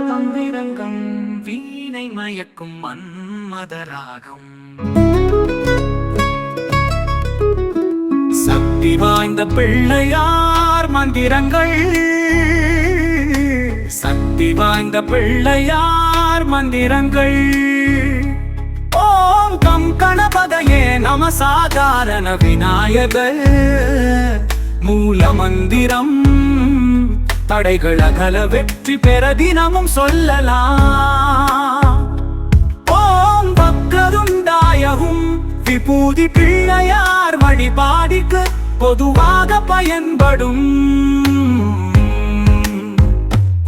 தந்திரங்கம் வீணை மயக்கும் மன்மதராகம் சக்தி வாய்ந்த பிள்ளையார் மந்திரங்கள் சக்தி வாய்ந்த பிள்ளையார் மந்திரங்கள் ஓம் கம் கணபதையே நம சாதாரண விநாயகர் மூல மந்திரம் தடைகள் அகல வெற்றி பெற தினமும் சொல்லலாம். ஓம் பக்கருண்டாயவும் விபூதி பிள்ளையார் வழிபாடிக்கு பொதுவாக பயன்படும்.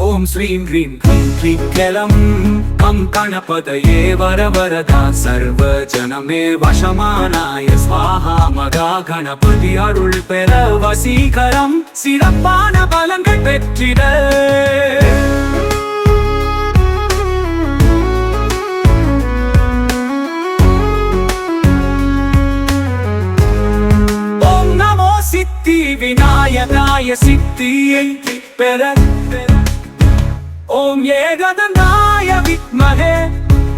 ஓம் ஸ்ரீம் ஹ்ரீம் க்ளீம் க்ளீம் கம் கணபதயே வரவரதா சர்வ ஜனமே வசமானாய ஸ்வாஹா மகா கணபதி அருள் பெற வசீகரம் சிறப்பான பலங்கள் பெற்றிட. ஓம் நமோ சித்தி விநாயகாய சித்தியை பெற. ஓம் ஏகதந்தாய வித்மஹே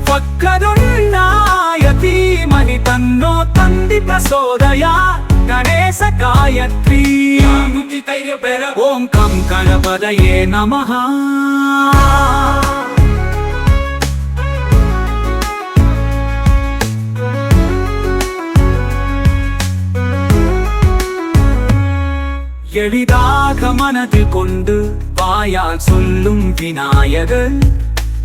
வக்கருணாய தீமஹி தன்னோ தந்தி பிரசோதயாத். கணேச காயத்ரி ஓம் கம் கணபதயே நமஹ. எளிதாக மனதில் கொண்டு வாயால் சொல்லும் விநாயகர்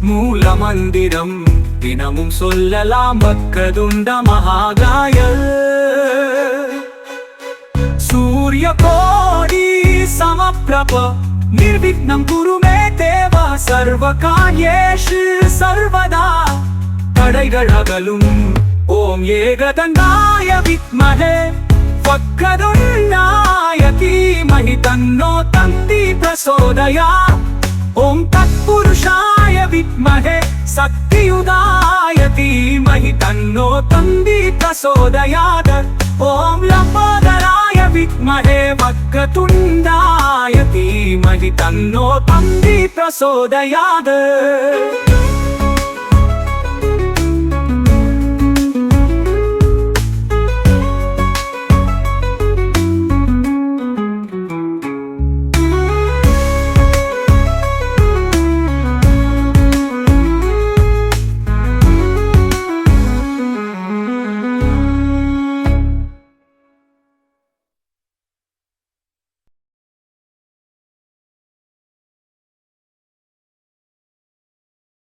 மூல மந்திரம் தினமும் சொல்லலாம். பக்கதுண்ட மகாகாய சூரிய கோடி சமப்பிரப நிர்விக்னம் குருமே தேவா சர்வ காரியேஷு சர்வதா தடைகள் அகலும். ஓம் ஏகதந்தாய வித்மஹே வக்கருணாய தீமஹி தன்னோ தந்தி பிரசோதயாத். ஓம் தத்புருஷாய வித்மஹே சக்தியுதாய தீமஹி தன்னோ தந்தி பிரசோதயாத். ஓம் லம்போதராய வித்மஹே வக்கதுண்டாய தீமஹி தன்னோ தந்தி பிரசோதயாத்.